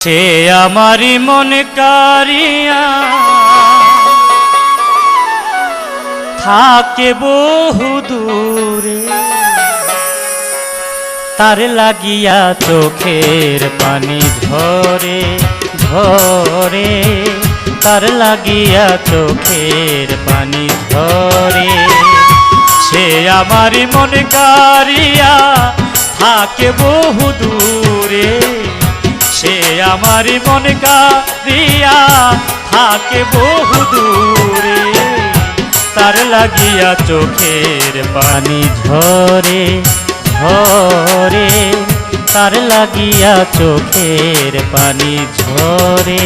সে আমারি মন কারিয়া থাকে বহু দূরে, তার লাগিয়া চোখের পানি ঝরে ঝরে, তার লাগিয়া চোখের পানি ঝরে। সে আমারি মন কারিয়া থাকে বহু দূরে, সে আমারি মন কারিয়া থাকে বহু দূরে, তার লাগিয়া চোখের পানি ঝরে ঝরে, তার লাগিয়া চোখের পানি ঝরে।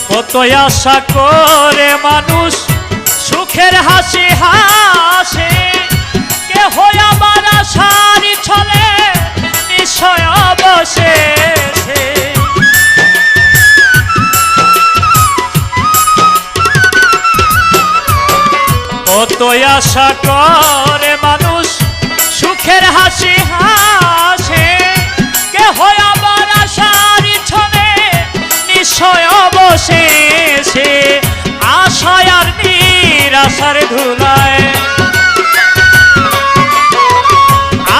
কত আশা করে মানুষ সুখের হাসি হাসে, কেহ আমার আশার ছলে নিশ্চয় অবশেষে। কত আশা করে মানুষ সুখের হাসি হাসে, কেহ আমার আশার ছলে নিশ্চয় অবশেষে। আশায় আর নিরাশার ধুলায়,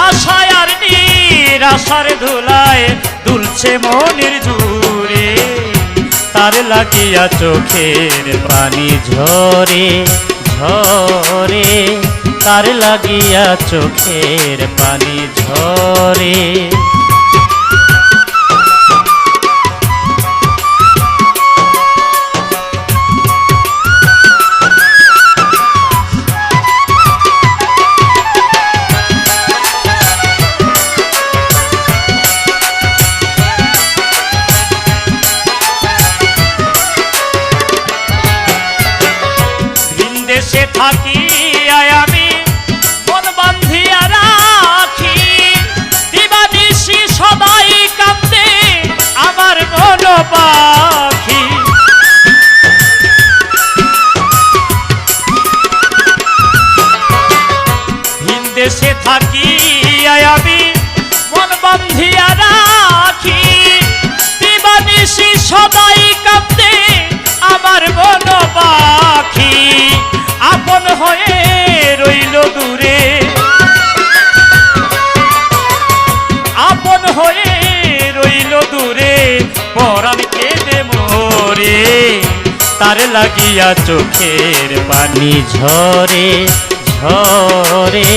আশায় আর নিরাশার ধুলায় দুলছে মনের জুড়ে, তার লাগিয়া চোখের পানি ঝরে ঝরে, তার লাগিয়া চোখের পানি ঝরে। দেশে থাকি আমি মন বান্ধিয়া রাখি, দিবানিশি সবাই কান্দে আমার মন পাখি। ভিন দেশে থাকি আমি মন বান্ধিয়া রাখি, দিবানিশি সবাই কান্দে আমার মন পাখি। আপন হয়ে রইল দূরে, আপন হয়ে রইল দূরে, পরাণ কেঁদে মরে, তার লাগিয়া চোখের পানি ঝরে ঝরে,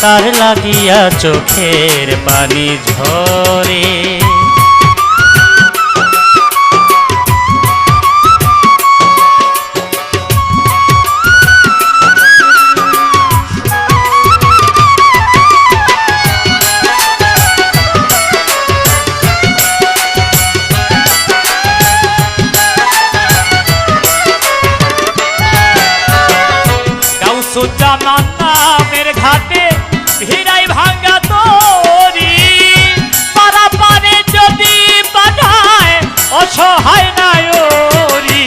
তার লাগিয়া চোখের পানি ঝরে। জামান নামের ঘাটে ভিড়াই ভাঙ্গা তরি, পারা পারে যদি পাঠায় অসহায় নায়রি।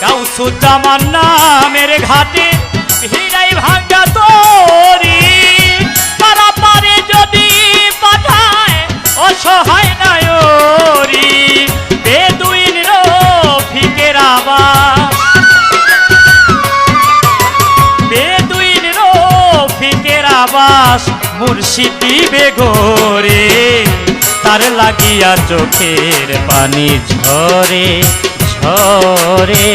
গাউসু জামান নামের ঘাটে ভিড়াই ভাঙ্গা তরি, পারা পারে যদি পাঠায় অসহায় নায়রি। বেদুইন রফিকের আবাস, বেদুইন রফিকের আবাস মুর্শিদি বেঘরে, তার লাগিয়া চোখের পানি ঝরে ঝরে,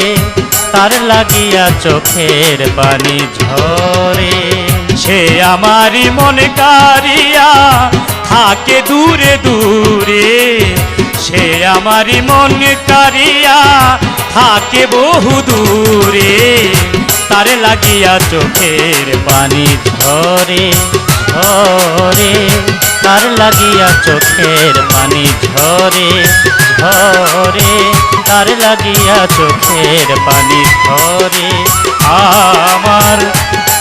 তার লাগিয়া চোখের পানি ঝরে। সে আমারি মন কারিয়া থাকে দূরে দূরে, সে আমারি মন কারিয়া থাকে বহু দূরে, তার লাগিয়া চোখের পানি ঝরে ঝরে, তার লাগিয়া চোখের পানি ঝরে ঝরে, তার লাগিয়া চোখের পানি ঝরে আমার,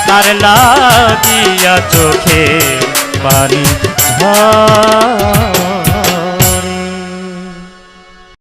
তার লাগিয়া চোখের পানি ঝরে।